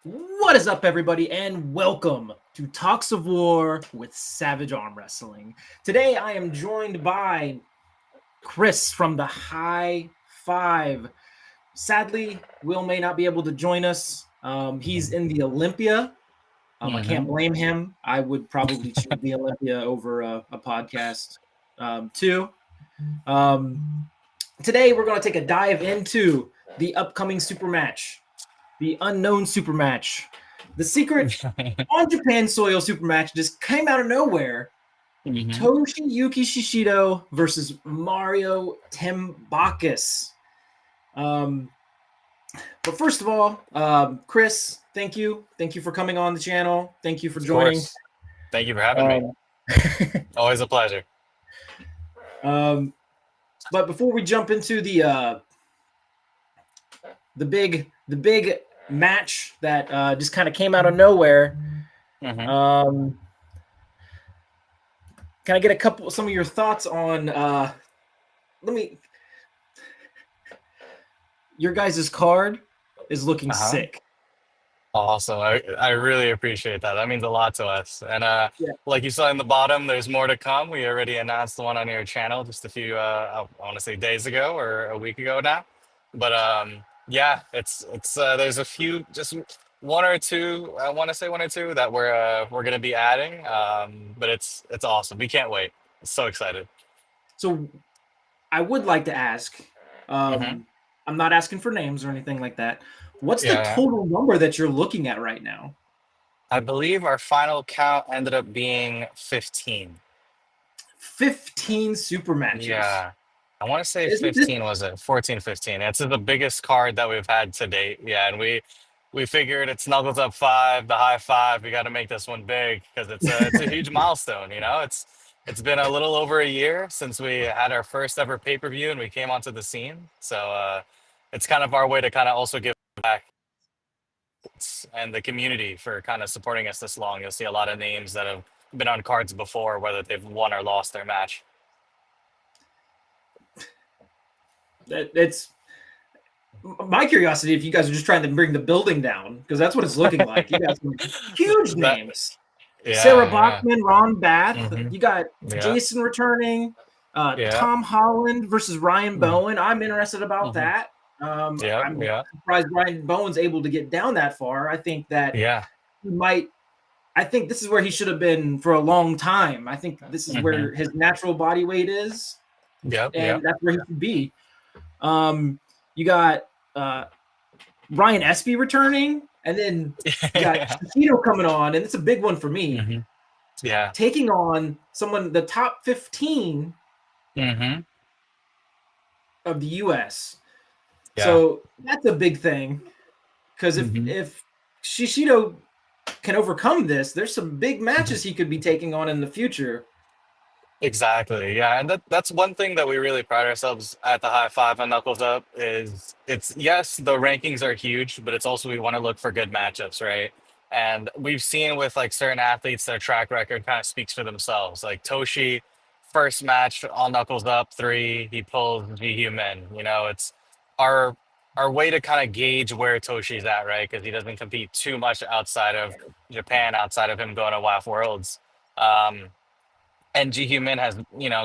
What is up, everybody, and welcome to Talks of War with Savage Arm Wrestling. Today, I am joined by Kris from the High Five. Sadly, Will may not be able to join us. He's in the Olympia. I can't blame him. I would probably choose the Olympia over a podcast, too. Today, we're going to take a dive into the upcoming super match. The unknown super match. The secret on Japan soil super match just came out of nowhere. Toshiyuki Shishido versus Mario Tambakis. But first of all, Kris, thank you. Thank you for coming on the channel. Thank you for joining. Thank you for having me. Always a pleasure. But before we jump into the big match that just kind of came out of nowhere. Can I get some of your thoughts on your guys' card is looking sick. Awesome. I really appreciate that. That means a lot to us. And like you saw in the bottom, there's more to come. We already announced the one on your channel just a few I want to say days ago or a week ago now. But yeah, it's there's a few, just one or two, I want to say one or two that we're gonna be adding. But it's awesome. We can't wait. So excited. So I would like to ask, I'm not asking for names or anything like that. What's the total number that you're looking at right now? I believe our final count ended up being 15. 15 super matches. Yeah. I want to say 15 was it? 14, 15. It's the biggest card that we've had to date. Yeah, and we figured it snuggles up 5, the high 5. We got to make this one big because it's a huge milestone, you know? It's been a little over a year since we had our first ever pay-per-view and we came onto the scene. So it's kind of our way to kind of also give back and the community for kind of supporting us this long. You'll see a lot of names that have been on cards before, whether they've won or lost their match. It's my curiosity if you guys are just trying to bring the building down, because that's what it's looking like. You got some huge names. Sarah Bachman, Ron Bath. You got Jason returning. Tom Holland versus Ryan Bowen. I'm interested about that. I'm surprised Ryan Bowen's able to get down that far. I think that he might. I think this is where he should have been for a long time. I think this is where his natural body weight is. And that's where he should be. You got Ryan Espy returning, and then you got Shishido coming on, and it's a big one for me. Taking on someone, the top 15 of the U.S. So that's a big thing, because if Shishido can overcome this, there's some big matches he could be taking on in the future. Exactly. Yeah. And that's one thing that we really pride ourselves at the High Five and Knuckles Up is yes, the rankings are huge, but it's also we want to look for good matchups, right? And we've seen with like certain athletes, their track record kind of speaks for themselves. Like Toshi, first match all Knuckles Up 3, he pulls G-Human. You know, it's our way to kind of gauge where Toshi's at, right? Because he doesn't compete too much outside of Japan, outside of him going to WAF Worlds. And G-Human has,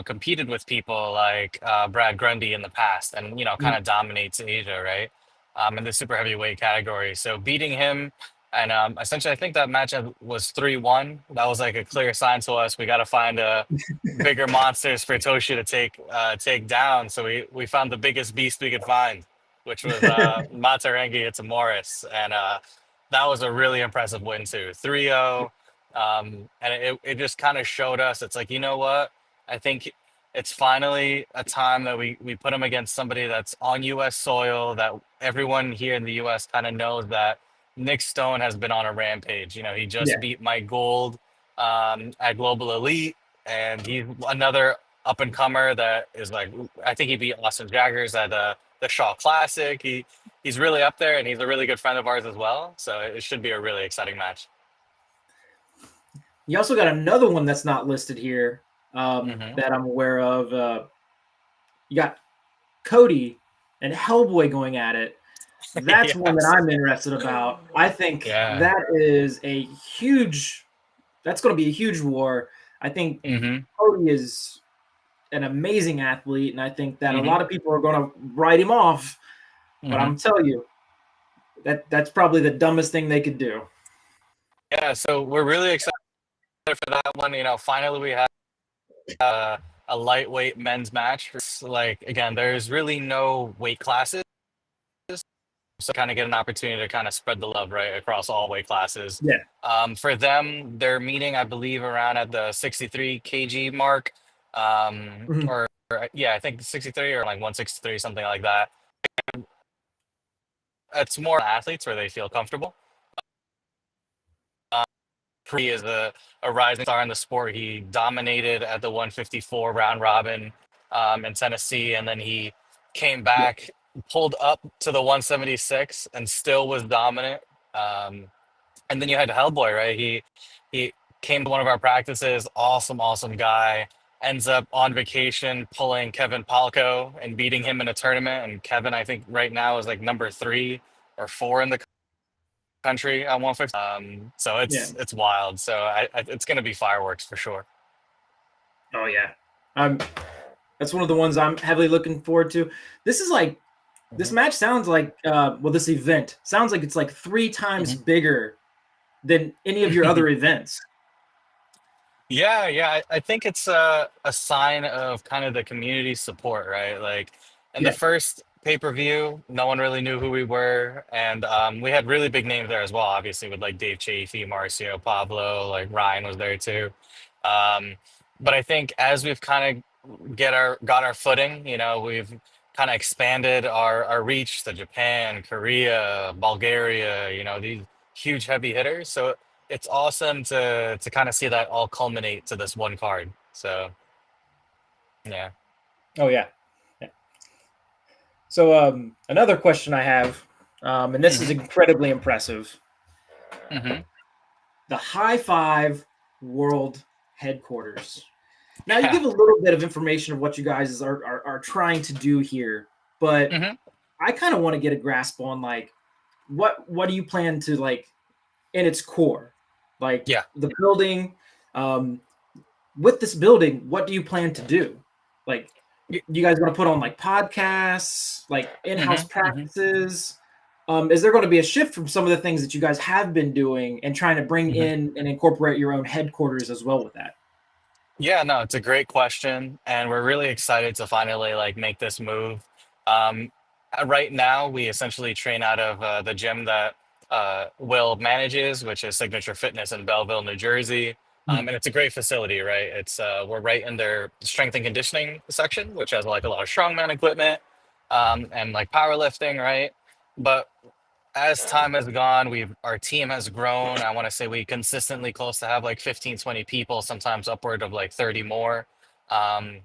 competed with people like Brad Grundy in the past and, kind of dominates Asia, right? In the super heavyweight category. So beating him and essentially I think that match was 3-1. That was like a clear sign to us. We got to find bigger monsters for Toshi to take down. So we found the biggest beast we could find, which was Matarengi Itamoris. And that was a really impressive win too. 3-0. And it just kind of showed us, it's like, you know what? I think it's finally a time that we put him against somebody that's on U.S. soil, that everyone here in the U.S. kind of knows that Nick Stone has been on a rampage. He just beat Mike Gold at Global Elite, and he's another up-and-comer that is like, I think he beat Austin Jaggers at the Shaw Classic. He's really up there, and he's a really good friend of ours as well. So it should be a really exciting match. You also got another one that's not listed here that I'm aware of. You got Cody and Hellboy going at it. That's one that Yes. I'm interested about. I think Yeah. that is a huge. That's going to be a huge war. I think Mm-hmm. Cody is an amazing athlete, and I think that a Mm-hmm. lot of people are going to write him off. But Mm-hmm. I'm telling you, that's probably the dumbest thing they could do. Yeah, so we're really excited for that one. Finally we have a lightweight men's match. Like again, there's really no weight classes, so kind of get an opportunity to kind of spread the love right across all weight classes. Yeah. For them, they're meeting, I believe, around at the 63 kg mark, Mhm. or yeah, I think 63 or like 163, something like that. It's more athletes where they feel comfortable. He is a rising star in the sport. He dominated at the 154 round robin in Tennessee, and then he came Yeah. back, pulled up to the 176, and still was dominant. Um, and then you had Hellboy, right? He came to one of our practices. Awesome, awesome guy. Ends up on vacation pulling Kevin Palco and beating him in a tournament. And Kevin, I think right now is like number 3 or 4 in the country at 150. So Yeah. it's wild. So it's gonna be fireworks for sure. Oh yeah. I'm. That's one of the ones I'm heavily looking forward to. This is like this Hmm. match sounds like this event sounds like it's like 3 times Hmm. bigger than any of your other events. Yeah, yeah. I think it's a sign of kind of the community support, right? Like in the Yeah. first pay-per-view, no one really knew who we were, and we had really big names there as well. Obviously, with like Dave Chafee, Marcio, Pablo, like Ryan was there too. Um, but I think as we've kind of got our footing, we've kind of expanded our reach to Japan, Korea, Bulgaria. These huge heavy hitters. So it's awesome to kind of see that all culminate to this one card. So yeah. Oh yeah. Yeah. So another question I have, and this is Hmm. incredibly impressive. Hmm. The High Five World Headquarters. Now you give a little bit of information of what you guys are trying to do here, but Hmm. I kind of want to get a grasp on like what do you plan to like in its core, like Yeah. the building. Um, with this building, what do you plan to do? Like, you guys want to put on like podcasts, like in-house Hmm. Hmm. practices? Is there going to be a shift from some of the things that you guys have been doing and trying to bring Hmm. in and incorporate your own headquarters as well with that? Yeah, no, it's a great question, and we're really excited to finally like make this move. Um, right now, we essentially train out of the gym that Will manages, which is Signature Fitness in Belleville, New Jersey. Hmm. And it's a great facility, right? It's we're right in their strength and conditioning section, which has like a lot of strongman equipment and like powerlifting, right? But as time has gone, our team has grown. I want to say we consistently close to have like 15, 20 people, sometimes upward of like 30 more. Um,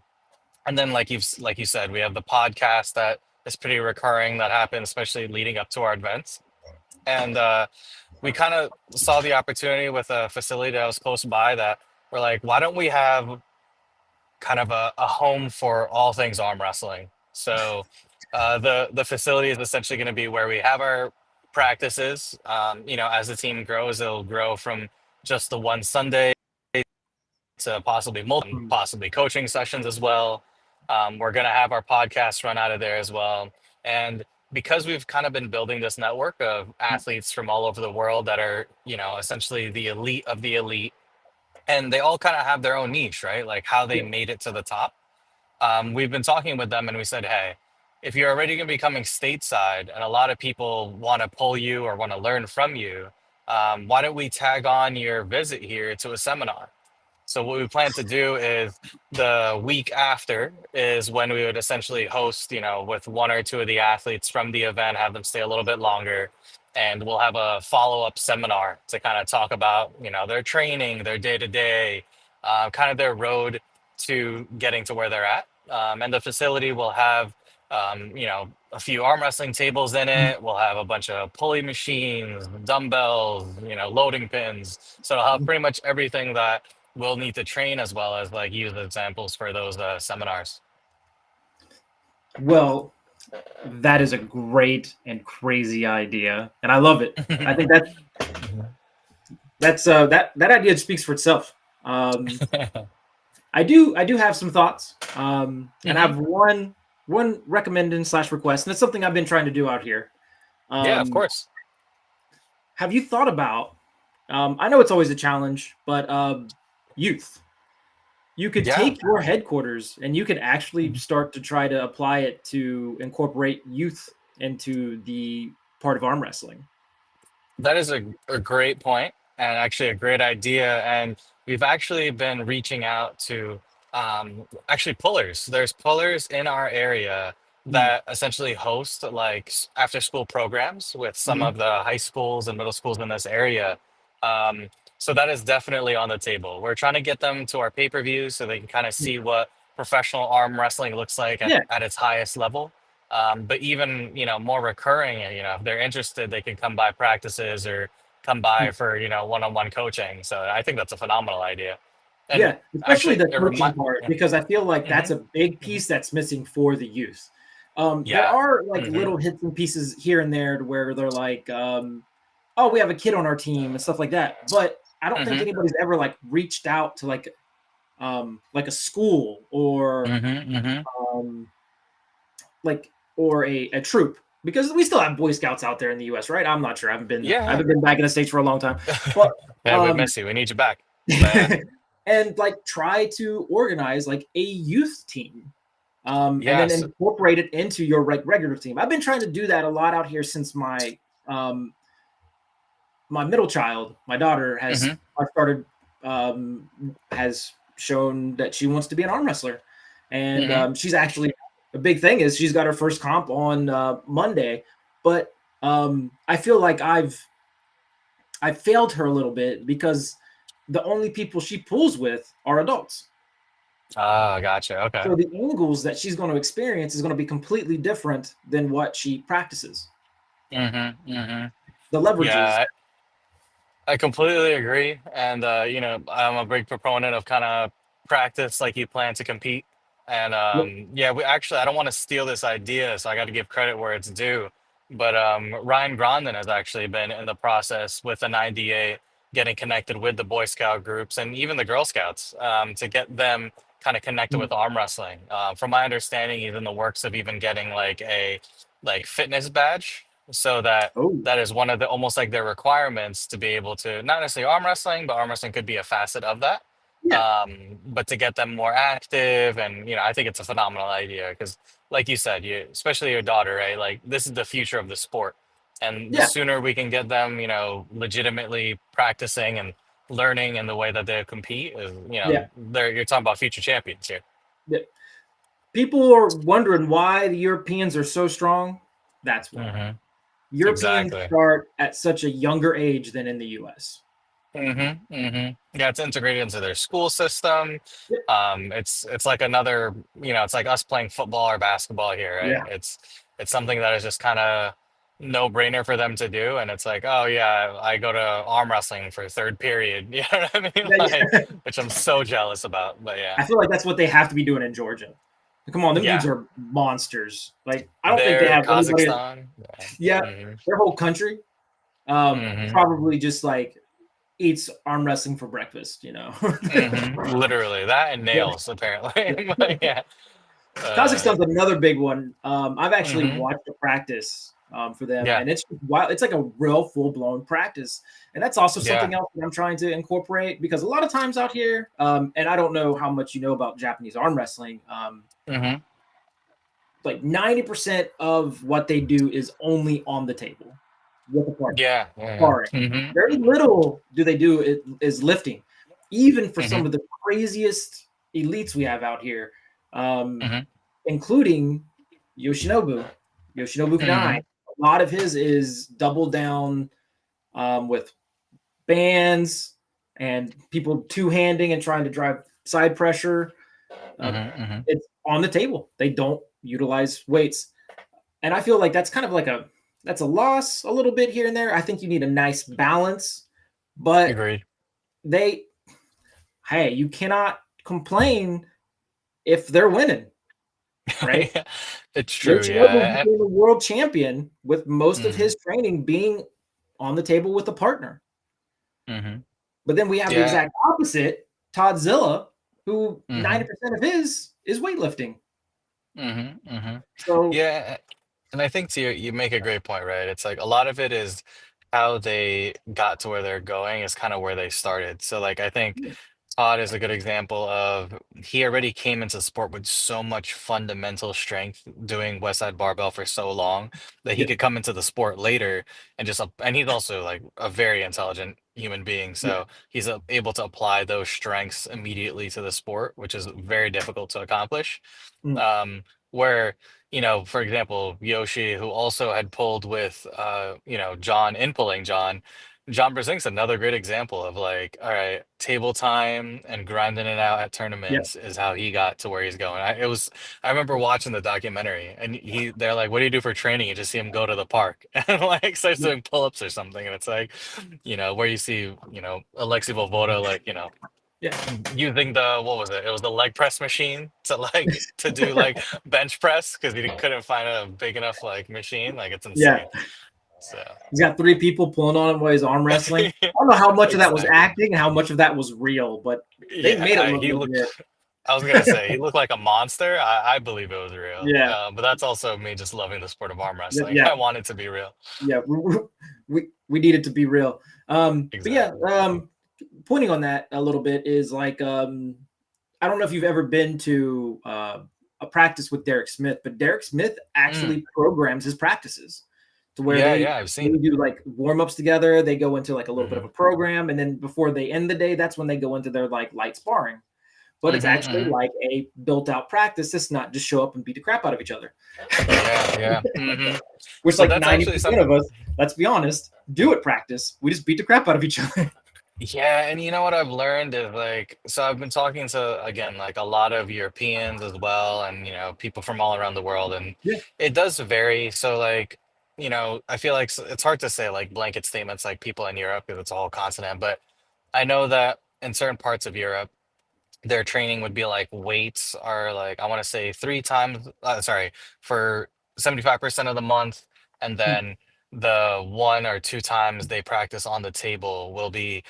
and then like you said, we have the podcast that is pretty recurring that happens, especially leading up to our events. And we kind of saw the opportunity with a facility that was close by that we're like, why don't we have kind of a home for all things arm wrestling. So the facility is essentially going to be where we have our practices. As the team grows, it'll grow from just the one Sunday to possibly multiple, Hmm. possibly coaching sessions as well. We're going to have our podcast run out of there as well. And because we've kind of been building this network of athletes from all over the world that are, essentially the elite of the elite, and they all kind of have their own niche, right? Like how they Yeah. made it to the top. We've been talking with them and we said, hey, if you're already going to be coming stateside and a lot of people want to pull you or want to learn from you, why don't we tag on your visit here to a seminar? So what we plan to do is the week after is when we would essentially host, with one or two of the athletes from the event, have them stay a little bit longer, and we'll have a follow-up seminar to kind of talk about, their training, their day-to-day, kind of their road to getting to where they're at. And the facility will have, a few arm wrestling tables in it. We'll have a bunch of pulley machines, dumbbells, loading pins. So it'll have pretty much everything that we'll need to train as well as like use examples for those seminars. Well, That is a great and crazy idea, and I love it. I think that idea speaks for itself. I do have some thoughts, and I have one recommendation / request, and it's something I've been trying to do out here. Yeah, of course. Have you thought about? I know it's always a challenge, but youth. You could take your headquarters and you could actually start to try to apply it to incorporate youth into the part of arm wrestling. That is a great point and actually a great idea. And we've actually been reaching out to actually pullers. There's pullers in our area that essentially host like after school programs with some of the high schools and middle schools in this area. Um, so that is definitely on the table. We're trying to get them to our pay-per-view so they can kind of see what professional arm wrestling looks like Yeah. at its highest level. But even more recurring, if they're interested, they can come by practices or come by for one-on-one coaching. So I think that's a phenomenal idea. And Yeah, especially actually, the it coaching remind. part, because I feel like that's a big Mhm. piece that's missing for the youth. There Yeah. are like hmm little hits and pieces here and there to where they're like, oh, we have a kid on our team and stuff like that. But I don't think hmm anybody's ever like reached out to like a school or hmm um, or a troop, because we still have Boy Scouts out there in the US, right? I'm not sure. I Yeah. haven't been back in the States for a long time. But Yeah, we um miss you. We need you back. But yeah. and like try to organize like a youth team. And then Yes. incorporate it into your regular team. I've been trying to do that a lot out here since my my middle child, my daughter, has hmm started has shown that she wants to be an arm wrestler, and hmm she's actually, the big thing is she's got her first comp on Monday. But I feel like I failed her a little bit because the only people she pulls with are adults. Ah, gotcha. Okay. So the angles that she's going to experience is going to be completely different than what she practices. hmm The leverages. Yeah, I completely agree. And, I'm a big proponent of kind of practice like you plan to compete. And yeah, we actually, I don't want to steal this idea, so I got to give credit where it's due. But Ryan Grondin has actually been in the process with an IDA getting connected with the Boy Scout groups and even the Girl Scouts to get them kind of connected with arm wrestling. From my understanding, he's in the works of even getting like a fitness badge so that Oh, that is one of the almost like their requirements to be able to not necessarily arm wrestling, but arm wrestling could be a facet of that. yeah, But to get them more active, and I think it's a phenomenal idea because, like you said, especially your daughter, right? Like this is the future of the sport, and the yeah, sooner we can get them, legitimately practicing and learning in the way that they compete, is yeah, you're talking about future champions here. yeah. People are wondering why the Europeans are so strong. That's why. hmm Europeans Exactly. start at such a younger age than in the US. Yeah, it's integrated into their school system. Yep. It's like another, it's like us playing football or basketball here, right? Yeah. It's something that is just kind of no brainer for them to do, and it's like, oh yeah, I go to arm wrestling for third period. You know what I mean? Yeah, Like, yeah. which I'm so jealous about. But yeah, I feel like that's what they have to be doing in Georgia. Come on, them dudes yeah, are monsters. Like, I don't think they there, have anybody. Kazakhstan. Yeah, Yeah. their whole country hmm probably just like eats arm wrestling for breakfast. Literally that and Yeah. nails apparently. But yeah. Uh, Kazakhstan's another big one. I've actually hmm watched a practice for them, Yeah. and it's wild. It's like a real full blown practice, and that's also Yeah. something else that I'm trying to incorporate, because a lot of times out here, and I don't know how much you know about Japanese arm wrestling. hmm Like 90% of what they do is only on the table with a partner. Yeah, yeah, Sparring. yeah. hmm Very little do they do is lifting, even for some hmm of the craziest elites we have out here, um, hmm including Yoshinobu. Yoshinobu Kanai. hmm A lot of his is double down with bands and people two-handing and trying to drive side pressure. Uh, hmm it's on the table. They don't utilize weights. And I feel like that's kind of like that's a loss a little bit here and there. I think you need a nice balance, but Agreed. they hey, you cannot complain if they're winning. right? It's true, Yoshinobu yeah. became a world champion with most of Mhm, his training being on the table with a partner. mhm. But then we have the Yeah, exact opposite, Toddzilla, who mhm, 90% of his is weightlifting. mhm, mhm. So Yeah, and I think too, you make a great point, right? It's like a lot of it is how they got to where they're going is kind of where they started. So like I think Todd is a good example of he already came into sport with so much fundamental strength doing West Side Barbell for so long that he yeah, could come into the sport later and just and he's also like a very intelligent human being. yeah, So he's able to apply those strengths immediately to the sport, which is very difficult to accomplish. mm, Where, for example, Yoshi, who also had pulled with, John in pulling John Brzezink's another great example of like, all right, table time and grinding it out at yeah, tournaments is how he got to where he's going. I remember watching the documentary and they're like, what do you do for training? You just see him go to the park and like starts yeah, doing pull-ups or something. And it's like, where you see, Alexi Vovoda, like, yeah, using the what was it? It was the leg press machine to like to do like bench press because he couldn't find a big enough like machine. Like it's yeah. insane. So He's got 3 people pulling on him while he's arm wrestling. I don't know how much of that was exactly. acting and how much of that was real, but they Yeah, made it look he legit. looked. I was gonna say he looked like a monster. I believe it was real. Yeah, But that's also me just loving the sport of arm wrestling. yeah, I want it to be real. yeah. We need it to be real. But yeah, Exactly. pointing on that a little bit is like I don't know if you've ever been to a practice with Derek Smith, but Derek Smith Mm. actually programs his practices to where Yeah, they yeah, I've seen. they do like warm ups together. They go into like a little bit of Mm-hmm. a program, and then before they end the day, that's when they go into their like light sparring. But it's Mm-hmm, actually mm-hmm. like a built out practice. It's not just show up and beat the crap out of each other. Yeah, yeah. Mm-hmm. Which So like that's actually 90% of something. us, let's be honest, do at practice. We just beat the crap out of each other. Yeah, and you know what I've learned is like, so I've been talking to, again, like a lot of Europeans as well, and people from all around the world, and Yeah. it does vary. So like, I feel like it's hard to say like blanket statements like people in Europe because it's a whole continent, but I know that in certain parts of Europe their training would be like weights are like I want to say three times sorry for 75% of the month, and then the one or two times they practice on the table will be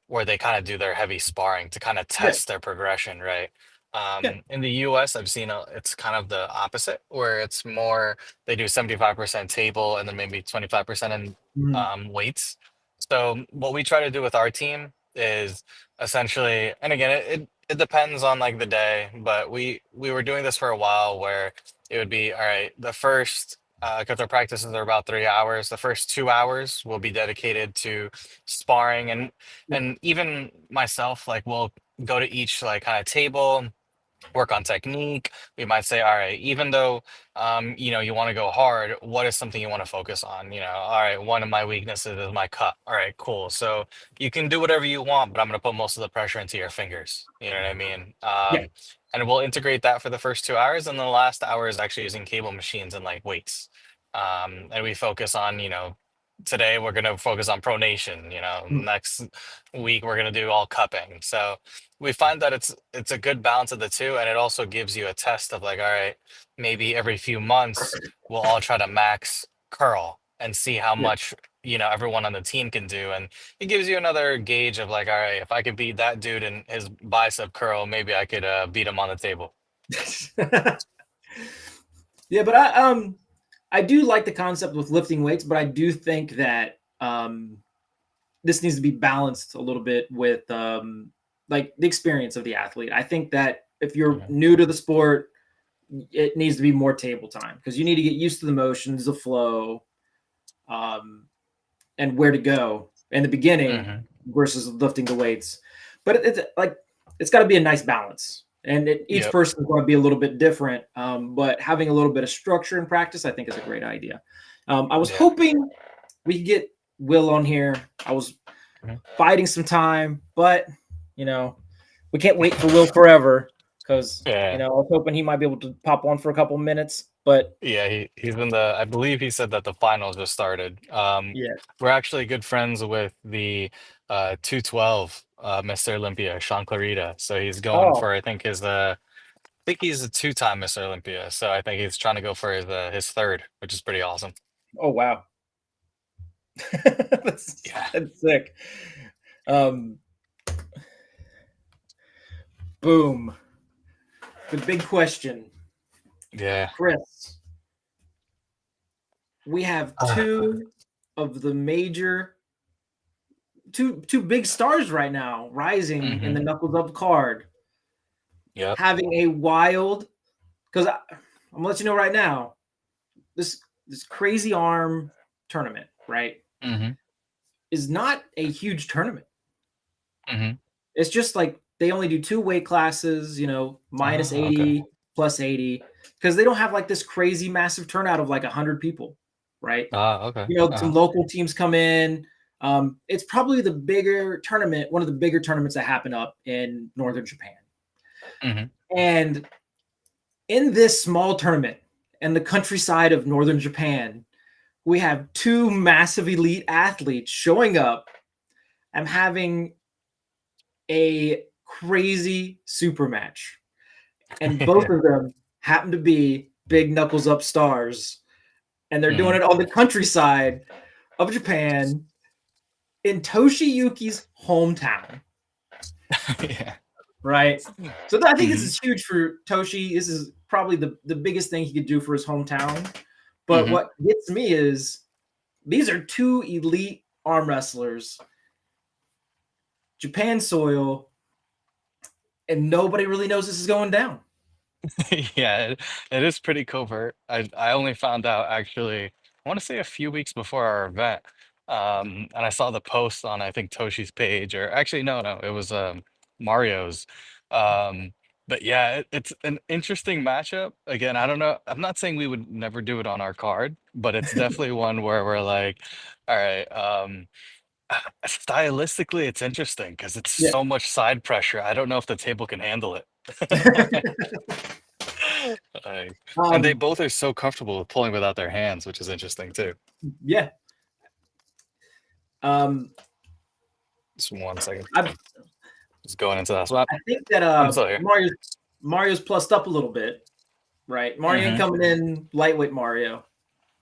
where they kind of do their heavy sparring to kind of Yeah. test their progression, right? Yeah. In the US I've seen it's kind of the opposite where it's more they do 75% table and then maybe 25% in Mm. weights. So what we try to do with our team is essentially, and again, it depends on like the day, but we were doing this for a while where it would be all right. The first, because our practices are about 3 hours, the first 2 hours will be dedicated to sparring, and even myself, like we'll go to each like kind of table, work on technique. We might say, all right, even though you want to go hard, what is something you want to focus on? All right, one of my weaknesses is my cut. All right, cool. So you can do whatever you want, but I'm gonna put most of the pressure into your fingers. You know what I mean? Yeah. And we'll integrate that for the first 2 hours, and the last hour is actually using cable machines and like weights. And we focus on, today we're gonna focus on pronation, Mm. next week we're gonna do all cupping. So we find that it's a good balance of the two, and it also gives you a test of like, all right, maybe every few months we'll all try to max curl and see how Yeah. much everyone on the team can do, and it gives you another gauge of like, all right, if I could beat that dude in his bicep curl, maybe I could beat him on the table. Yeah, but I do like the concept with lifting weights, but I do think that this needs to be balanced a little bit with like the experience of the athlete. I think that if you're Mhm, new to the sport, it needs to be more table time because you need to get used to the motions, the flow, um, and where to go in the beginning mhm. versus lifting the weights. But it's like it's got to be a nice balance, and each Yep. person is going to be a little bit different. But having a little bit of structure in practice, I think, is a great idea. I was Yeah. hoping we could get Will on here. I was Mhm. biding some time, but you know, we can't wait for Will forever because Yeah. I was hoping he might be able to pop on for a couple minutes. But Yeah, he's in the, I believe he said that the finals just started. yeah, We're actually good friends with the 212 Mr. Olympia, Sean Clarita. So he's going oh for I think his think he's a two-time Mr. Olympia, so I think he's trying to go for his third, which is pretty awesome. Oh wow. that's, Yeah. that's sick. Boom. The big question. Yeah. Kris, we have two of the major two big stars right now rising in the Knuckles Up card. Yep. Having a wild, because I'm gonna let you know right now, this crazy arm tournament, right, is not a huge tournament. It's just like they only do 2 weight classes, you know, minus 80, plus 80, because they don't have like this crazy massive turnout of like 100 people, right? Okay. You know, some local teams come in. It's probably the bigger tournament, one of the bigger tournaments that happen up in northern Japan. And in this small tournament in the countryside of northern Japan, we have 2 massive elite athletes showing up and having a crazy super match. And both of them happen to be big Knuckles Up stars. And they're doing it on the countryside of Japan in Toshiyuki's hometown. Yeah. Right. So I think this is huge for Toshi. This is probably the biggest thing he could do for his hometown. But what gets me is these are 2 elite arm wrestlers, Japan soil, and nobody really knows this is going down. Yeah, it is pretty covert. I only found out actually, I want to say a few weeks before our event. And I saw the post on I think Toshi's page, or actually no, it was Mario's. Um, but yeah, it's an interesting matchup. Again, I don't know. I'm not saying we would never do it on our card, but it's definitely one where we're like, all right, stylistically, it's interesting because it's Yeah. so much side pressure. I don't know if the table can handle it. And they both are so comfortable with pulling without their hands, which is interesting too. Yeah. Just 1 second. Just going into that swap. I think that Mario's plussed up a little bit, right? Mario ain't coming in lightweight Mario.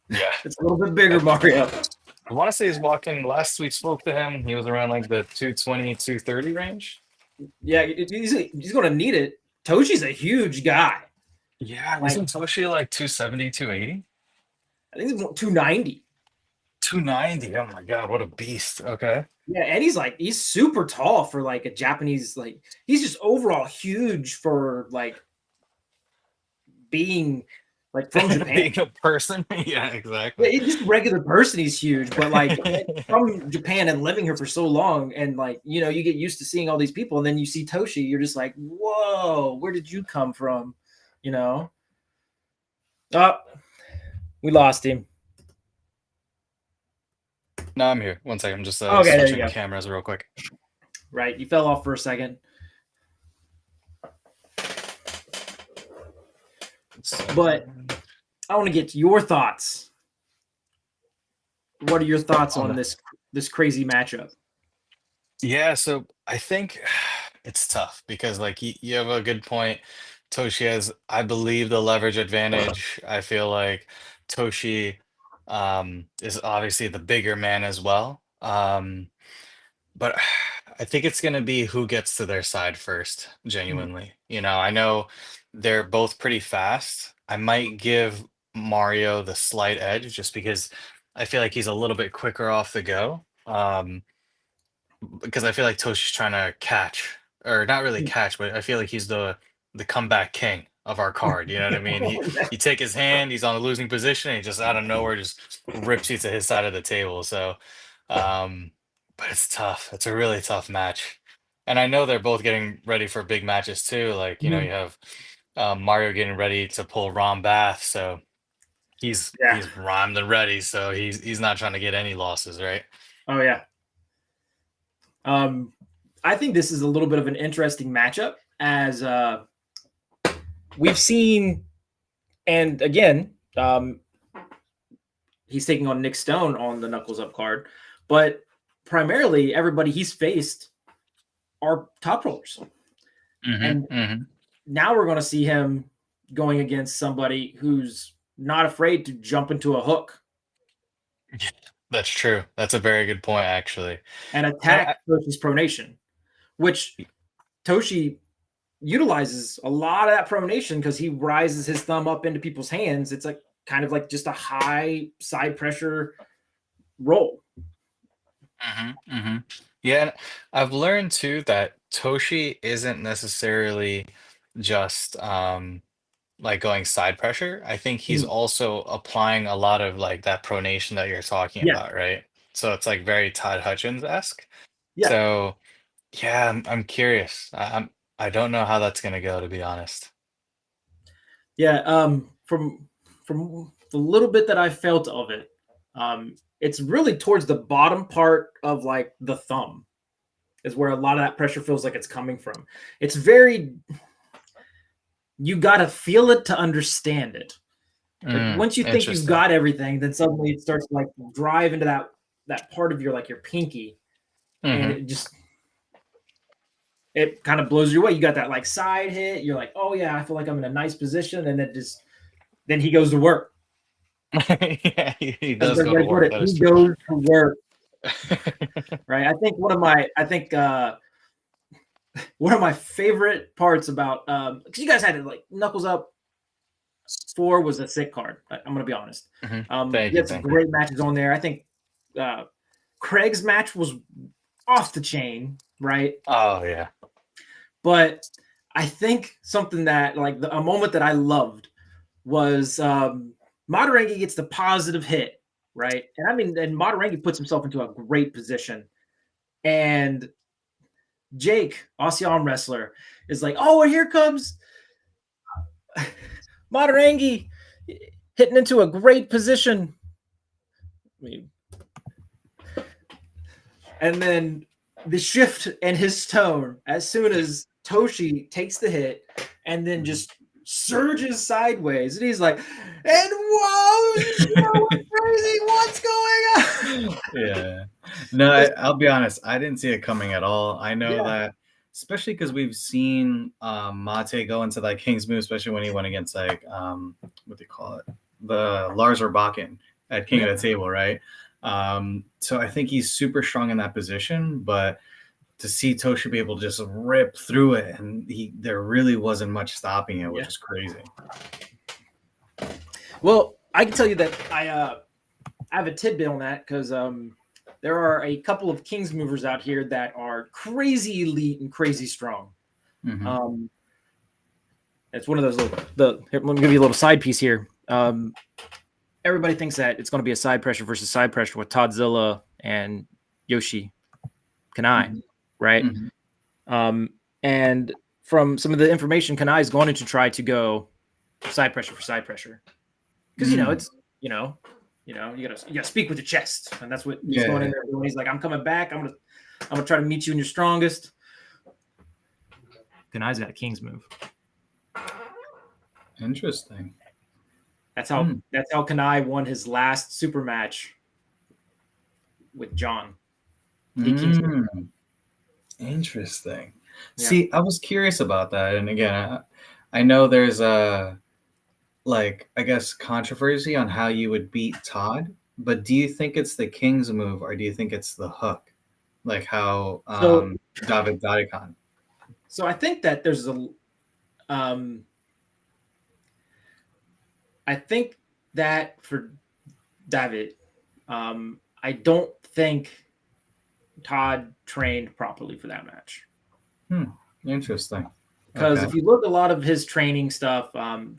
Yeah. It's a little bit bigger Mario. I want to say he's walking, last we spoke to him, he was around like the 220, 230 range. Yeah, he's going to need it. Toshi's a huge guy. Yeah, isn't Toshi like 270, 280? I think it's 290. 290. Oh my God, what a beast. Okay. Yeah, and he's super tall for like a Japanese, like he's just overall huge for like being like from Japan. Being a person. Yeah, exactly. Yeah, just regular person, he's huge, but like from Japan and living here for so long, and like, you know, you get used to seeing all these people, and then you see Toshi, you're just like, whoa, where did you come from? You know? Oh, we lost him. No, I'm here. 1 second. I'm just Okay, switching cameras real quick. Right, you fell off for a second. But I want to get to your thoughts. What are your thoughts on this crazy matchup? Yeah, so I think it's tough because like you have a good point. Toshi has, I believe, the leverage advantage. I feel like Toshi is obviously the bigger man as well. But I think it's going to be who gets to their side first, genuinely. You know, I know they're both pretty fast. I might give Mario the slight edge just because I feel like he's a little bit quicker off the go. Because I feel like Toshi's trying to catch, or not really catch, but I feel like he's the comeback king of our card. You know what I mean? You take his hand, he's on a losing position, and he just out of nowhere just rips you to his side of the table. So, but it's tough. It's a really tough match, and I know they're both getting ready for big matches too. Like, you know, you have Mario getting ready to pull Ron Bath, so he's rhymed and ready. So he's not trying to get any losses, right? Oh yeah. I think this is a little bit of an interesting matchup as we've seen, and again, he's taking on Nick Stone on the Knuckles Up card, but primarily everybody he's faced are top rollers. And now we're going to see him going against somebody who's not afraid to jump into a hook. That's true. That's a very good point, actually. And attack Toshi's pronation, which Toshi utilizes a lot of that pronation because he rises his thumb up into people's hands. It's like kind of like just a high side pressure roll. Yeah, and I've learned too that Toshi isn't necessarily just like going side pressure. I think he's also applying a lot of like that pronation that you're talking Yeah. about, right? So it's like very Todd Hutchins-esque. Yeah. So yeah, I'm curious. I don't know how that's gonna go, to be honest. Yeah. From the little bit that I felt of it, it's really towards the bottom part of like the thumb is where a lot of that pressure feels like it's coming from. It's very, you got to feel it to understand it. Like once you think you've got everything, then suddenly it starts to like drive into that part of your like your pinky, and it kind of blows you away. You got that like side hit. You're like, oh yeah, I feel like I'm in a nice position, and then he goes to work. Yeah, he does go to work. He goes to work. Right. I think one of my favorite parts about because you guys had it like Knuckles Up 4 was a sick card. I'm gonna be honest. You had some great matches on there. I think Craig's match was off the chain, right? Oh yeah. But I think something that like a moment that I loved was Madurengi gets the positive hit, right? And I mean, and Madurengi puts himself into a great position. And Jake, Aussie arm wrestler, is like, oh, and here comes Madurengi hitting into a great position. And then the shift in his tone as soon as Toshi takes the hit and then just surges sideways, and he's like, and whoa, crazy, what's going on? Yeah. No, I'll be honest, I didn't see it coming at all. I know that, especially because we've seen Mate go into that King's move, especially when he went against like what do you call it? The Lars Bakken at King of the Table, right? So I think he's super strong in that position, but to see Toshi be able to just rip through it, and there really wasn't much stopping it, which is crazy. Well, I can tell you that I have a tidbit on that because there are a couple of Kings movers out here that are crazy elite and crazy strong. It's one of those let me give you a little side piece here. Everybody thinks that it's going to be a side pressure versus side pressure with Toddzilla and Yoshi Kanai, right? And from some of the information, Kanai's going to try to go side pressure for side pressure because it's you gotta speak with your chest, and that's what he's going in there doing. He's like, I'm coming back. I'm gonna try to meet you in your strongest. Kanai's got a King's move. Interesting. That's how Kanai won his last super match with John. Interesting. Yeah. See, I was curious about that, and again, I know there's a I guess controversy on how you would beat Todd, but do you think it's the King's move or do you think it's the hook, like how David Dadikan? So I think that there's I think that for David, I don't think Todd trained properly for that match. Interesting. Because if you look at a lot of his training stuff,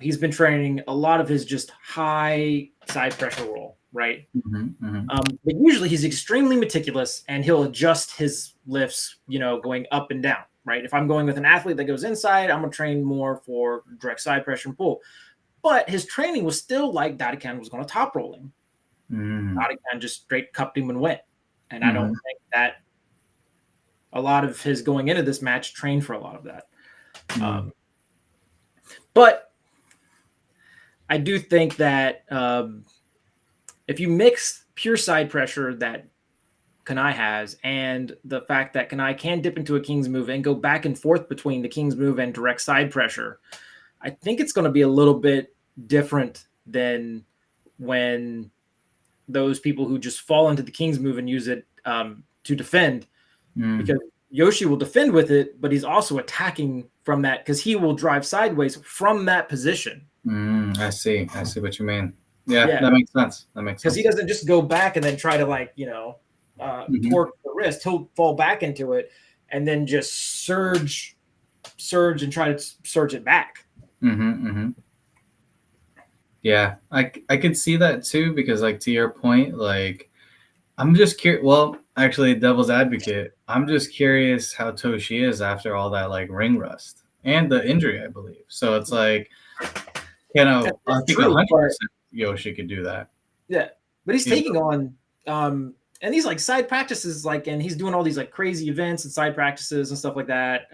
he's been training a lot of his just high side pressure roll, right? But usually he's extremely meticulous and he'll adjust his lifts, going up and down, right? If I'm going with an athlete that goes inside, I'm going to train more for direct side pressure and pull. But his training was still like Dadikan was going to top rolling. Dadikan just straight cupped him and went. And I don't think that a lot of his going into this match trained for a lot of that. But I do think that if you mix pure side pressure that Kanai has, and the fact that Kanai can dip into a King's move and go back and forth between the King's move and direct side pressure, I think it's going to be a little bit different than when those people who just fall into the King's move and use it to defend, because Yoshi will defend with it, but he's also attacking from that because he will drive sideways from that position. I see what you mean. Yeah, that makes sense. Because he doesn't just go back and then try to torque the wrist. He'll fall back into it and then just surge and try to surge it back. Yeah, I could see that too, because like to your point, like I'm just curious. Well, actually, devil's advocate, I'm just curious how Toshi is after all that like ring rust and the injury, I believe. So it's like, I think 100% Yoshi could do that. Yeah, but he's taking on and these like side practices, and he's doing all these like crazy events and side practices and stuff like that.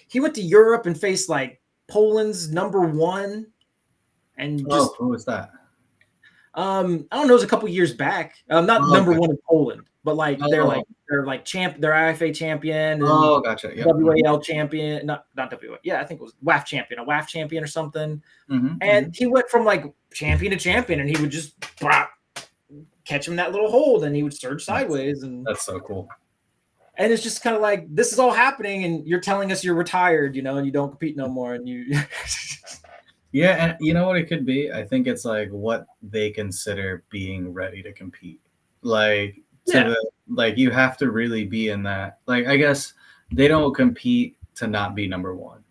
He went to Europe and faced like Poland's number one. And just, who was that? I don't know. It was a couple years back. Not number one in Poland, but like they're IFA champion. And Gotcha. Yep. WAL champion, not WAL. Yeah, I think it was WAF champion, a WAF champion or something. And he went from like champion to champion, and he would just catch him that little hold, and he would surge sideways. And that's so cool. And it's just kind of like, this is all happening, and you're telling us you're retired, and you don't compete no more, and you. Yeah, and you know what it could be? I think it's like what they consider being ready to compete. Like, you have to really be in that. Like, I guess they don't compete to not be number one.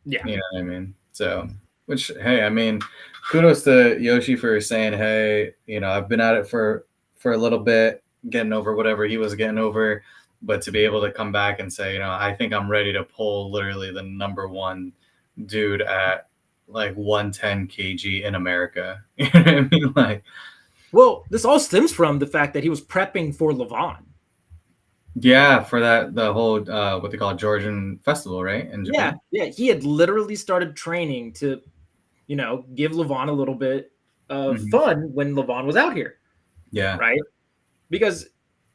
Yeah. You know what I mean? So, which, hey, I mean, kudos to Yoshi for saying, hey, I've been at it for a little bit, getting over whatever he was getting over. But to be able to come back and say, I think I'm ready to pull literally the number one dude at like 110 kg in America. You know what I mean? Like, well, this all stems from the fact that he was prepping for Levon. Yeah, for the whole what they call Georgian festival, right? In Japan. Yeah. He had literally started training to, give Levon a little bit of fun when Levon was out here. Yeah. Right. Because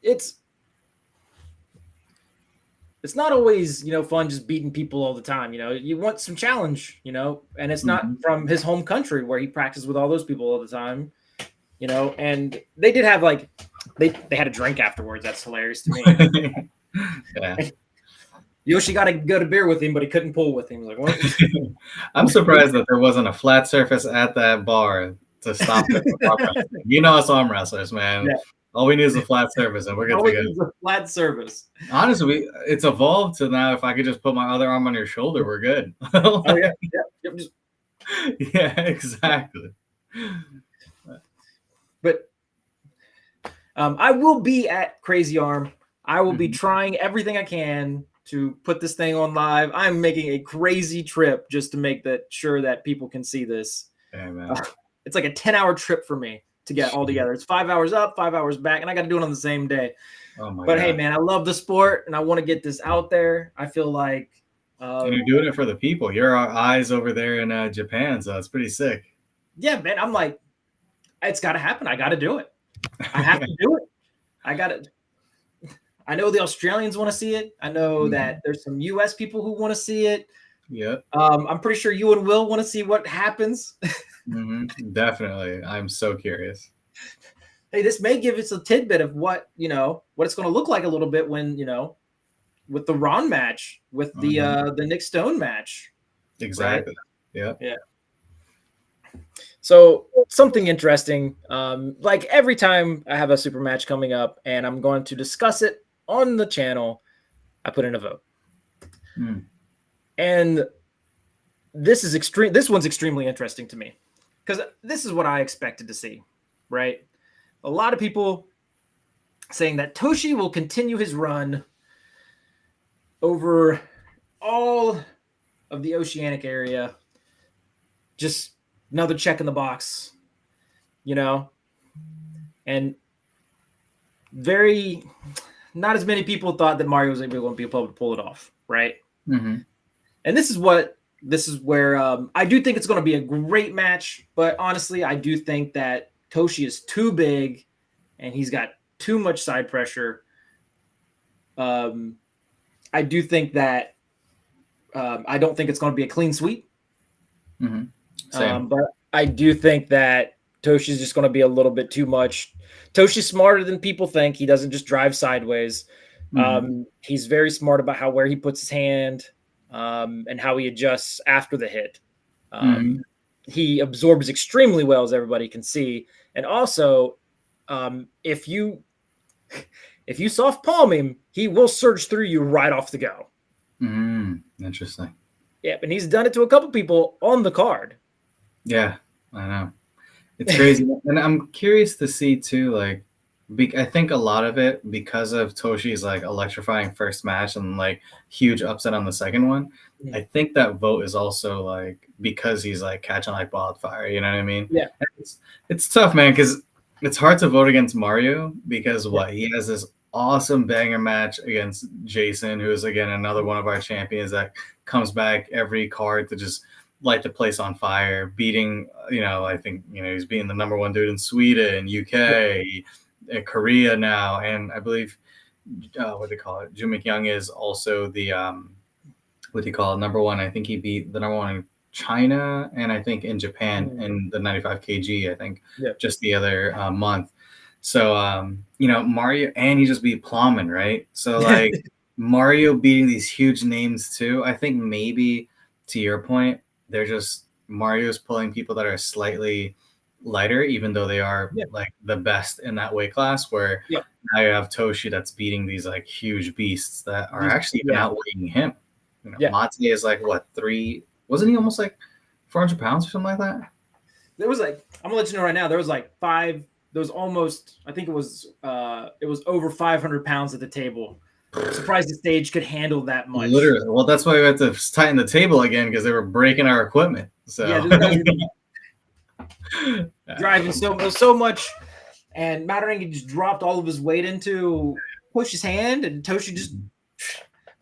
it's not always, fun just beating people all the time. You want some challenge, and it's not from his home country where he practiced with all those people all the time, and they did have like, they had a drink afterwards. That's hilarious to me. Yeah. Yoshi got to go to beer with him, but he couldn't pull with him. Like, what? I'm surprised that there wasn't a flat surface at that bar to stop it. Us arm wrestlers, man. Yeah. All we need is a flat surface, and we're good to go. Is a flat surface. Honestly, it's evolved to now. If I could just put my other arm on your shoulder, we're good. Oh yeah, yeah, exactly. But I will be at Crazy Arm. I will be trying everything I can to put this thing on live. I'm making a crazy trip just to make sure that people can see this. Yeah, man. It's like a 10-hour trip for me to get all together. It's 5 hours up, 5 hours back, and I got to do it on the same day. Oh my God. Hey, man, I love the sport, and I want to get this out there. I feel like and you're doing it for the people. You're our eyes over there in Japan, so it's pretty sick. Yeah, man. I'm like, it's got to happen. I got to do it. I have to do it. I got to. I know the Australians want to see it. I know that there's some U.S. people who want to see it. Yeah. I'm pretty sure you and Will want to see what happens. Definitely. I'm so curious. Hey, this may give us a tidbit of what it's going to look like a little bit when, with the Ron match, with the Nick Stone match. Exactly. Right? Yeah. So something interesting, like every time I have a super match coming up and I'm going to discuss it on the channel, I put in a vote. And this one's extremely interesting to me because this is what I expected to see, right? A lot of people saying that Toshi will continue his run over all of the Oceanic area. Just another check in the box, and not as many people thought that Mario was able to be able to pull it off, right? And this is where I do think it's going to be a great match, but honestly, I do think that Toshi is too big, and he's got too much side pressure. I do think that I don't think it's going to be a clean sweep. Same. But I do think that Toshi's just going to be a little bit too much. Toshi's smarter than people think. He doesn't just drive sideways. He's very smart about where he puts his hand and how he adjusts after the hit. He absorbs extremely well, as everybody can see. And also, if you soft palm him, he will surge through you right off the go. Interesting. Yeah, and he's done it to a couple people on the card. Yeah, I know. It's crazy. And I'm curious to see too, like, I think a lot of it because of Toshi's like electrifying first match and like huge upset on the second one. I think that vote is also like because he's like catching like wildfire. You know what I mean? Yeah. It's tough, man, because it's hard to vote against Mario because he has this awesome banger match against Jason, who is again another one of our champions that comes back every card to just light the place on fire, beating, I think, he's beating the number one dude in Sweden, UK, Korea now, and I believe, what do they call it? Jun Young is also the, number one. I think he beat the number one in China and I think in Japan in the 95 kg, I think, just the other month. So, Mario, and he just beat Plowman, right? So, like, Mario beating these huge names too. I think maybe, to your point, they're just Mario's pulling people that are slightly lighter, even though they are like the best in that weight class. Where now you have Toshi that's beating these like huge beasts that are actually even outweighing him. Mate is like what, 3? Wasn't he almost like 400 pounds or something like that? There was like, I'm gonna let you know right now. There was like 5. There was almost. I think it was over 500 pounds at the table. I'm surprised the stage could handle that much. Literally. Well, that's why we had to tighten the table again because they were breaking our equipment. So driving so much, and Mataranga just dropped all of his weight into Tosh's hand, and Toshi just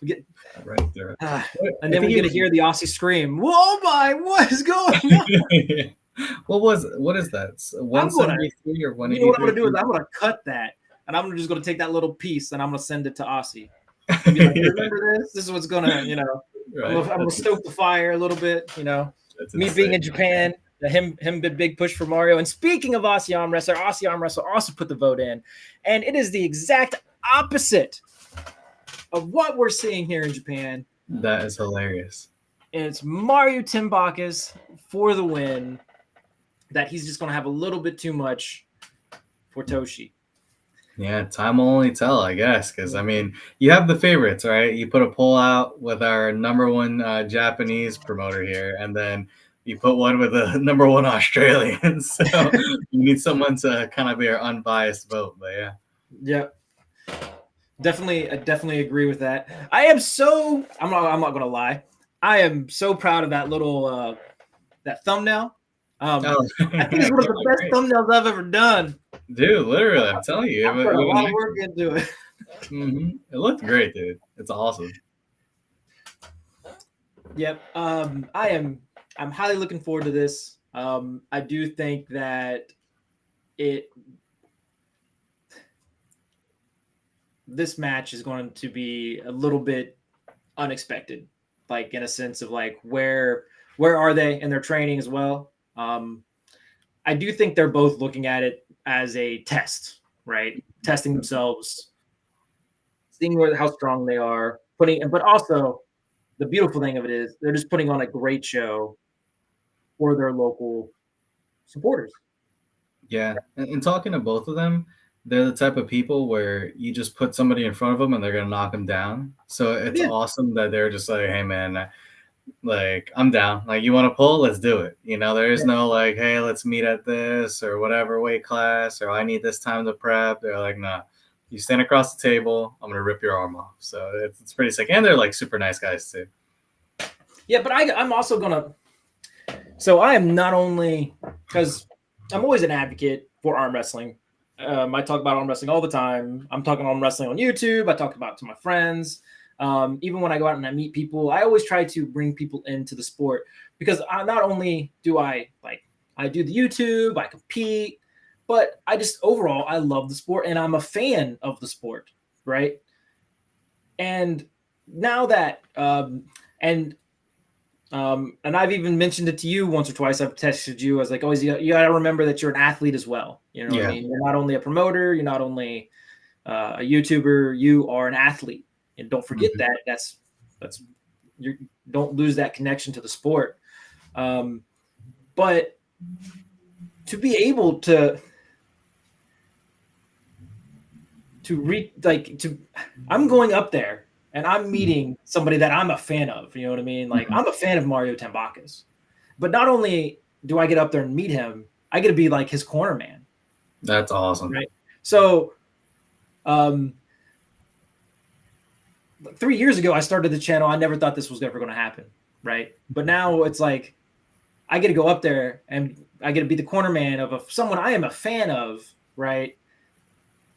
get right there. And then we get to hear the Aussie scream. Whoa, what is going on? What is that? 173 or 183? You know what I'm gonna do is I'm gonna cut that. And I'm just going to take that little piece and I'm going to send it to Aussie. Be like, remember this? This is what's going to, right. I'm going to stoke the fire a little bit, Me being in Japan, him big push for Mario. And speaking of Aussie Arm Wrestler also put the vote in. And it is the exact opposite of what we're seeing here in Japan. That is hilarious. And it's Mario Tambakis for the win. That he's just going to have a little bit too much for Toshi. Yeah, time will only tell, I guess, because, you have the favorites, right? You put a poll out with our number one Japanese promoter here, and then you put one with the number one Australian. So you need someone to kind of be our unbiased vote, but yeah. Yep. I definitely agree with that. I'm not going to lie. I am so proud of that little that thumbnail. I think it's one of the best thumbnails I've ever done. Dude, literally, I'm telling you. I put a lot of work into it. It looked great, dude. It's awesome. Yep. I'm highly looking forward to this. I do think that this match is going to be a little bit unexpected, like in a sense of like where are they in their training as well. I do think they're both looking at it as a test, right? Testing themselves, seeing how strong they are, but also the beautiful thing of it is they're just putting on a great show for their local supporters. Yeah. And talking to both of them, they're the type of people where you just put somebody in front of them and they're going to knock them down. So it's awesome that they're just like, hey, man, like, I'm down. Like, you want to pull? Let's do it. There is no like, hey, let's meet at this or whatever weight class, or I need this time to prep. They're like, nah, you stand across the table, I'm going to rip your arm off. So it's pretty sick. And they're like super nice guys too. Yeah, but I'm also going to, so I am not only, because I'm always an advocate for arm wrestling. I talk about arm wrestling all the time. I'm talking arm wrestling on YouTube. I talk about it to my friends. Even when I go out and I meet people, I always try to bring people into the sport because not only do I do the YouTube, I compete, But I just overall I love the sport and I'm a fan of the sport, right? And now that and I've even mentioned it to you once or twice. I've texted you. I was like, always, you got to remember that you're an athlete as well. You know what I mean? You're not only a promoter, you're not only a YouTuber, you are an athlete. And don't forget that. That's you don't lose that connection to the sport. But to be able to I'm going up there and I'm meeting somebody that I'm a fan of. You know what I mean? Like I'm a fan of Mario Tambakis. But not only do I get up there and meet him, I get to be like his corner man. That's awesome. Right. So 3 years ago, I started the channel. I never thought this was ever going to happen. Right. But now it's like I get to go up there and I get to be the corner man of someone I am a fan of. Right.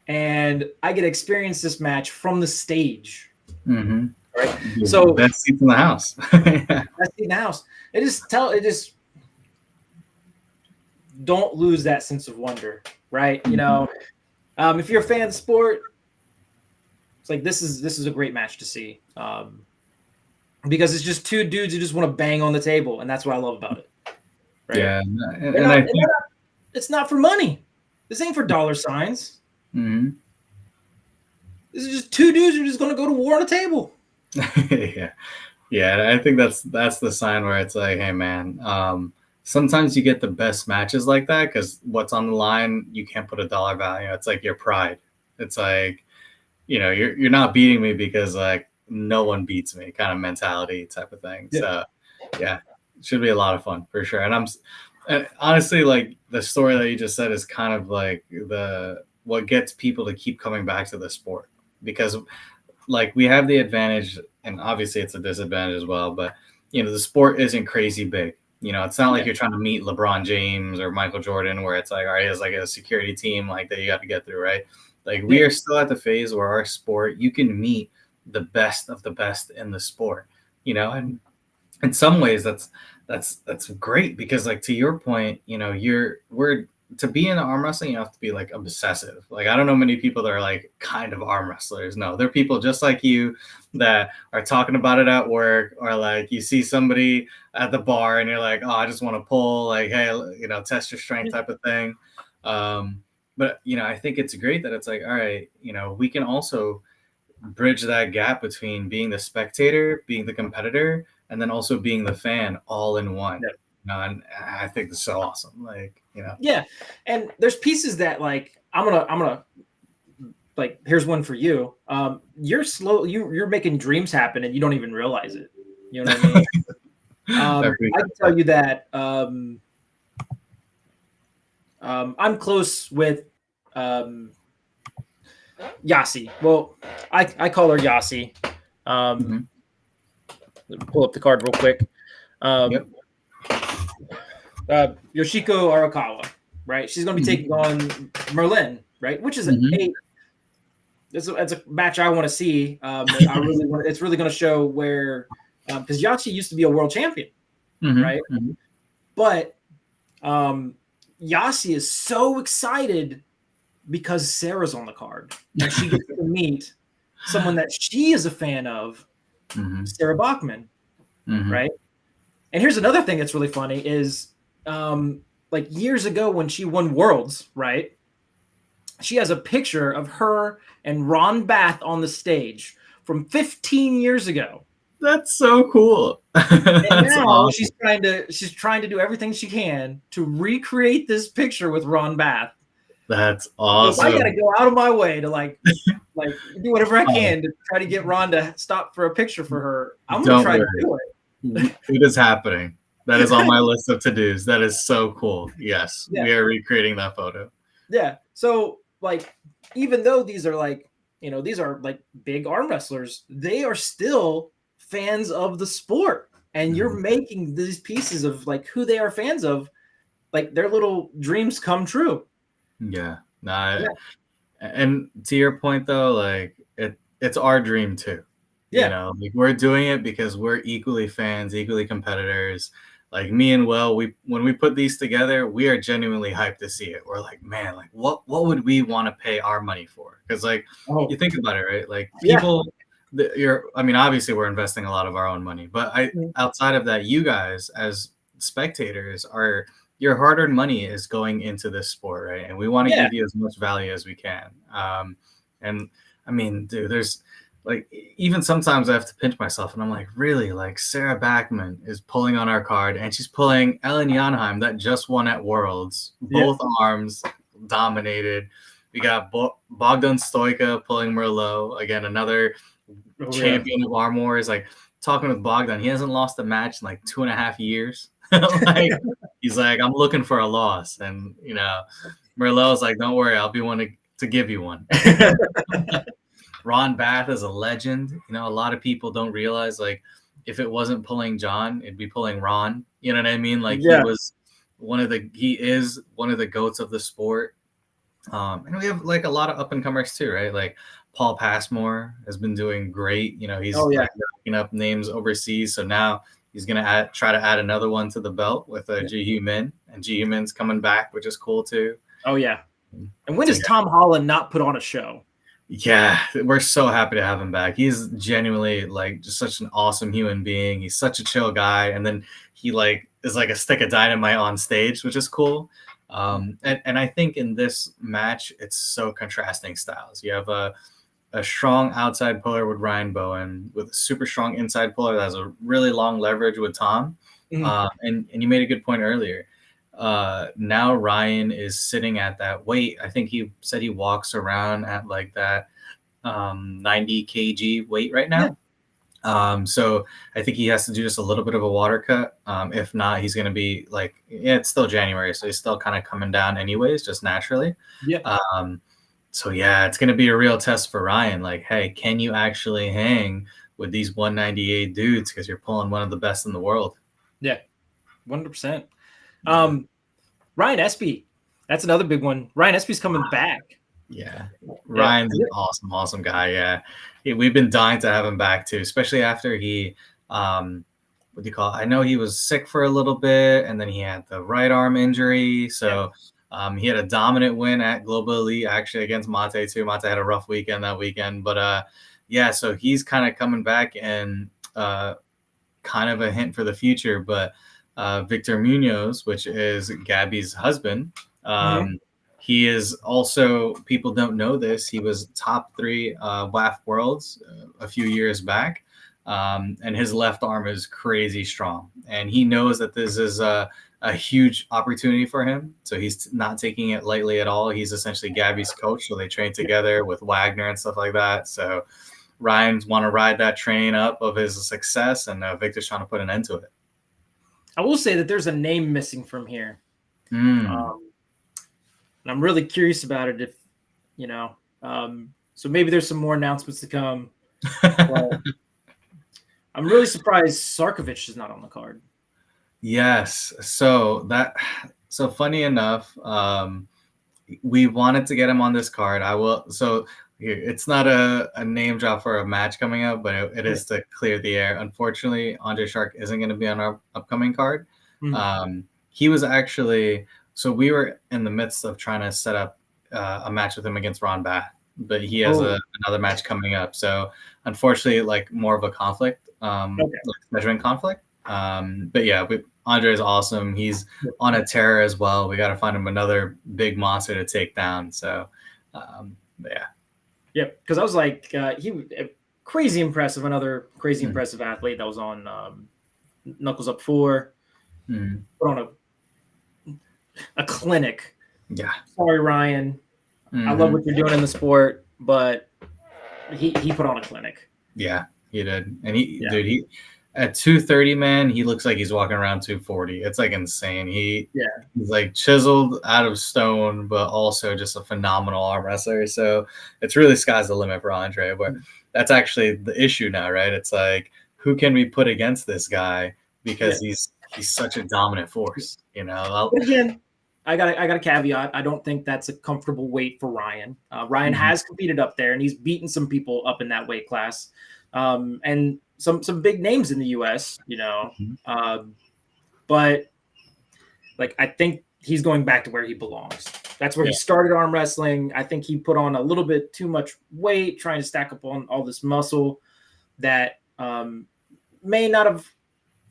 And I get to experience this match from the stage. Mm-hmm. Right. So best seats in the house. Best seat in the house. It just don't lose that sense of wonder. Right. You know, if you're a fan of the sport, it's like this is a great match to see. Because it's just two dudes who just want to bang on the table, and that's what I love about it. Right? Yeah, it's not for money. This ain't for dollar signs. Mm-hmm. This is just two dudes who are just going to go to war on a table. Yeah. I think that's the sign where it's like, hey man, sometimes you get the best matches like that because what's on the line, you can't put a dollar value. It's like your pride. It's like, you know, you're not beating me because like no one beats me kind of mentality type of thing. Yeah. So yeah, it should be a lot of fun for sure. And honestly, like the story that you just said is kind of like what gets people to keep coming back to the sport, because like we have the advantage, and obviously it's a disadvantage as well, but you know, the sport isn't crazy big. You know, it's not like you're trying to meet LeBron James or Michael Jordan where it's like, all right, it's like a security team like that you have to get through, right? Like we are still at the phase where our sport, you can meet the best of the best in the sport, you know, and in some ways that's great because like to your point, you know, to be in arm wrestling, you have to be like obsessive. Like I don't know many people that are like kind of arm wrestlers. No, they're people just like you that are talking about it at work, or like you see somebody at the bar and you're like, oh, I just want to pull, like, hey, you know, test your strength type of thing. But, you know, I think it's great that it's like, all right, you know, we can also bridge that gap between being the spectator, being the competitor, and then also being the fan all in one. Yeah. You know, and I think it's so awesome. Like, you know. Yeah. And there's pieces that like, I'm gonna like, here's one for you. You're making dreams happen and you don't even realize it. You know what I mean? I can tell you that I'm close with Yasi. Well, I call her Yasi. Let me pull up the card real quick. Yoshiko Arakawa, right? She's going to be taking on Merlin, right? Which is it's a match I want to see. It's really going to show where, because Yachi used to be a world champion, right? But Yasi is so excited because Sarah's on the card, and she gets to meet someone that she is a fan of, Sarah Bachman, right? And here's another thing that's really funny is, like years ago when she won Worlds, right? She has a picture of her and Ron Bath on the stage from 15 years ago. That's so cool. And now awesome. she's trying to do everything she can to recreate this picture with Ron Bath. That's awesome. So I gotta go out of my way to like do whatever I can to try to get Ron to stop for a picture for her. I'm gonna try to do it. It is happening. That is on my list of to-dos. That is so cool. Yes, we are recreating that photo. Yeah. So like, even though these are like, you know, these are like big arm wrestlers, they are still fans of the sport. And you're making these pieces of like who they are fans of, like their little dreams come true. Yeah. And to your point though, like it's our dream too. Yeah. You know, like we're doing it because we're equally fans, equally competitors. Like me and Will, when we put these together, we are genuinely hyped to see it. We're like, man, like what would we want to pay our money for? Because like you think about it, right? Like people, I mean, obviously we're investing a lot of our own money, but outside of that, you guys as spectators your hard-earned money is going into this sport, right? And we want to give you as much value as we can. And I mean, dude, there's like even sometimes I have to pinch myself, and I'm like, really? Like Sarah Backman is pulling on our card, and she's pulling Ellen Janheim that just won at Worlds, both arms dominated. We got Bogdan Stoica pulling Merlot again, another champion of arm wars. Like talking with Bogdan, he hasn't lost a match in like 2.5 years. Like he's like, I'm looking for a loss, and you know, Merlot's like, don't worry, I'll be one to give you one. Ron Bath is a legend. You know, a lot of people don't realize like if it wasn't pulling John, it'd be pulling Ron. You know what I mean? Like he is one of the goats of the sport. And we have like a lot of up and comers too, right? Like Paul Passmore has been doing great. You know, he's like racking up names overseas. So now he's gonna try to add another one to the belt with Ji Hyu Min, and Ji Hyu Min's coming back, which is cool too. Oh yeah. And when does Tom Holland not put on a show? Yeah, we're so happy to have him back. He's genuinely like just such an awesome human being. He's such a chill guy, and then he like is like a stick of dynamite on stage, which is cool. And I think in this match, it's so contrasting styles. You have a strong outside puller with Ryan Bowen, with a super strong inside puller that has a really long leverage with Tom. And you made a good point earlier. Now Ryan is sitting at that weight. I think he said he walks around at like that 90 kg weight right now. So I think he has to do just a little bit of a water cut. If not, he's going to be like, it's still January, so he's still kind of coming down anyways, just naturally. So yeah, it's going to be a real test for Ryan. Like, hey, can you actually hang with these 198 dudes? Because you're pulling one of the best in the world. Yeah, 100%. Ryan Espy, that's another big one. Ryan Espy's coming back. Yeah, Ryan's an awesome guy. Yeah, we've been dying to have him back too, especially after he, what do you call it? I know he was sick for a little bit, and then he had the right arm injury. So he had a dominant win at Global Elite actually against Mate too. Mate had a rough weekend that weekend, but so he's kind of coming back, and kind of a hint for the future, but. Victor Munoz, which is Gabby's husband. He is also, people don't know this, he was top 3 WAF Worlds a few years back. And his left arm is crazy strong. And he knows that this is a huge opportunity for him. So he's not taking it lightly at all. He's essentially Gabby's coach. So they train together with Wagner and stuff like that. So Ryan's want to ride that train up of his success, and Victor's trying to put an end to it. I will say that there's a name missing from here. And I'm really curious about it if, you know, so maybe there's some more announcements to come. But I'm really surprised Sarkovic is not on the card. Yes. So funny enough, we wanted to get him on this card. It's not a name drop for a match coming up, but it is to clear the air. Unfortunately, Andre Shark isn't going to be on our upcoming card. He was actually, so we were in the midst of trying to set up a match with him against Ron Bath, but he has another match coming up. So unfortunately, like more of a conflict, like measuring conflict. But yeah, Andre is awesome. He's on a tear as well. We got to find him another big monster to take down. So, but yeah. Yep, because I was like, crazy impressive. Another crazy impressive athlete that was on Knuckles Up 4. Put on a clinic. Yeah. Sorry, Ryan. I love what you're doing in the sport, but he put on a clinic. Yeah, he did. And he at 230, man, he looks like he's walking around 240. It's like insane. He's like chiseled out of stone, but also just a phenomenal arm wrestler. So it's really sky's the limit for Andre. But that's actually the issue now, right? It's like, who can we put against this guy? Because he's such a dominant force, you know. But again, I got a caveat. I don't think that's a comfortable weight for Ryan. Ryan has competed up there, and he's beaten some people up in that weight class. And some big names in the U.S., you know. but like I think he's going back to where he belongs. That's where he started arm wrestling. I think he put on a little bit too much weight, trying to stack up on all this muscle that may not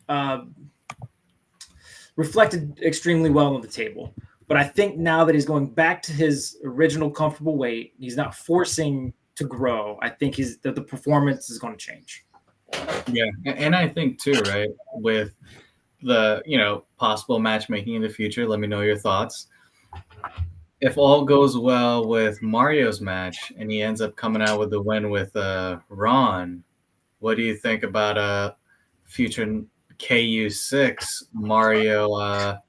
have reflected extremely well on the table. But I think now that he's going back to his original comfortable weight, he's not forcing to grow. I think the performance is going to change. Yeah, and I think too, right, with the possible matchmaking in the future, let me know your thoughts. If all goes well with Mario's match and he ends up coming out with the win with Ron, what do you think about a future KU6 Mario?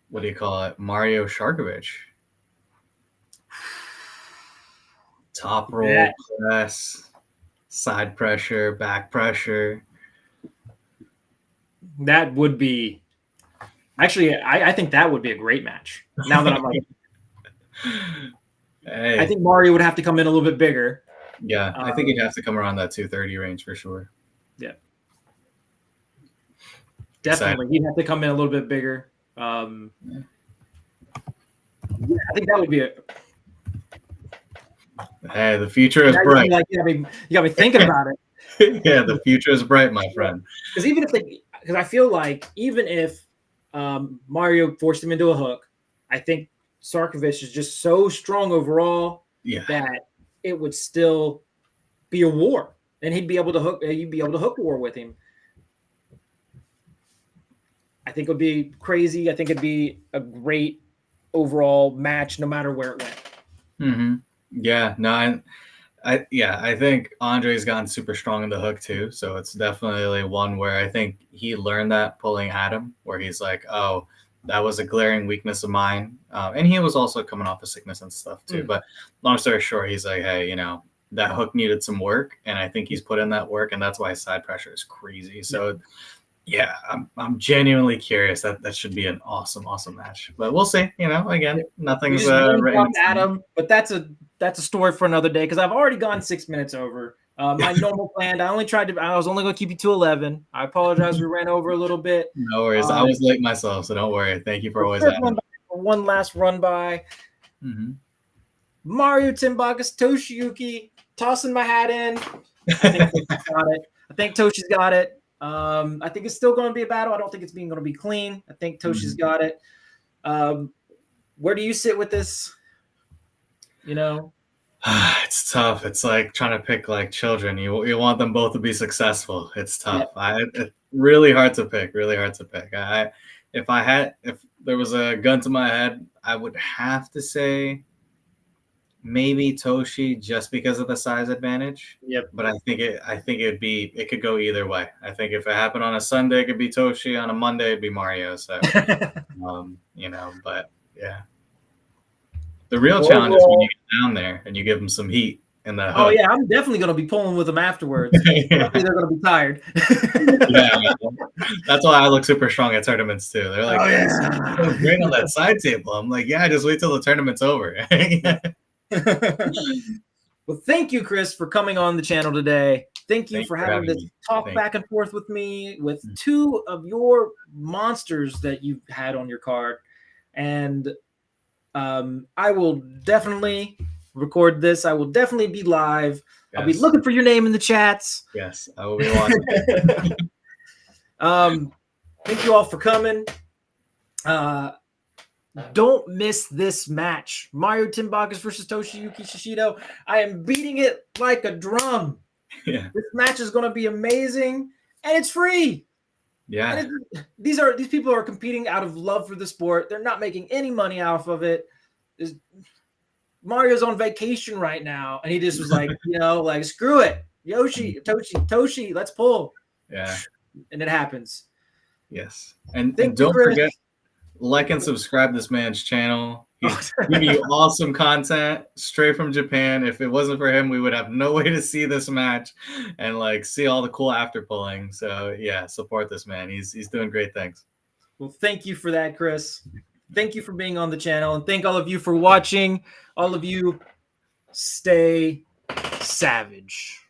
What do you call it? Mario Sharkovich. Top roll press, side pressure, back pressure. That would be actually. I think that would be a great match. Now that I'm like, hey. I think Mario would have to come in a little bit bigger. Yeah, I think he'd have to come around that 230 range for sure. Yeah, definitely. He'd have to come in a little bit bigger. Yeah, I think that would be a. Hey, the future is bright. You got me thinking about it. Yeah, the future is bright, my friend. Because I feel like even if Mario forced him into a hook, I think Sarkovich is just so strong overall that it would still be a war, and he'd be able to hook. You'd be able to hook war with him. I think it would be crazy. I think it'd be a great overall match, no matter where it went. Mm-hmm. Yeah, no, I think Andre's gotten super strong in the hook too. So it's definitely one where I think he learned that pulling Adam, where he's like, oh, that was a glaring weakness of mine. And he was also coming off of sickness and stuff too. But long story short, he's like, hey, that hook needed some work. And I think he's put in that work. And that's why side pressure is crazy. So yeah, I'm genuinely curious. That should be an awesome match. But we'll see. Again, nothing's written. Adam, but that's a story for another day because I've already gone 6 minutes over. My normal plan. I was only going to keep you to 11. I apologize. We ran over a little bit. No worries. I was late myself, so don't worry. Thank you for always asking. One last run by. Mm-hmm. Mario Tambakis Toshiyuki, tossing my hat in. I think Toshi's got it. I think it's still going to be a battle. I don't think it's going to be clean. I think Toshi's got it. Where do you sit with this? It's tough. It's like trying to pick like children. You want them both to be successful. It's tough. It's really hard to pick. Really hard to pick. If there was a gun to my head, I would have to say maybe Toshi just because of the size advantage. Yep. But I think it could go either way. I think if it happened on a Sunday, it could be Toshi. On a Monday, it'd be Mario. So, but yeah. The real challenge is when you get down there and you give them some heat in the hook. Oh yeah, I'm definitely going to be pulling with them afterwards. They're going to be tired. Yeah, that's why I look super strong at tournaments too. They're like, oh, great on that side table. I'm like, yeah, just wait till the tournament's over. Well, thank you, Kris, for coming on the channel today. Thank you for having this talk back and forth with me with two of your monsters that you've had on your card. And I will definitely record this. I will definitely be live. Yes. I'll be looking for your name in the chats. Yes, I will be watching. Thank you all for coming. Don't miss this match. Mario Tambakis versus Toshiyuki Shishido. I am beating it like a drum. Yeah. This match is going to be amazing, and it's free. Yeah. These people are competing out of love for the sport. They're not making any money off of it. Mario's on vacation right now, and he just was like, screw it. Toshi, let's pull. Yeah. And it happens. Yes. And don't forget, like and subscribe to this man's channel. He's giving you awesome content straight from Japan. If it wasn't for him, we would have no way to see this match and see all the cool after pulling. So yeah, support this man. He's doing great things. Well, thank you for that, Kris. Thank you for being on the channel, and thank all of you for watching. All of you, stay savage.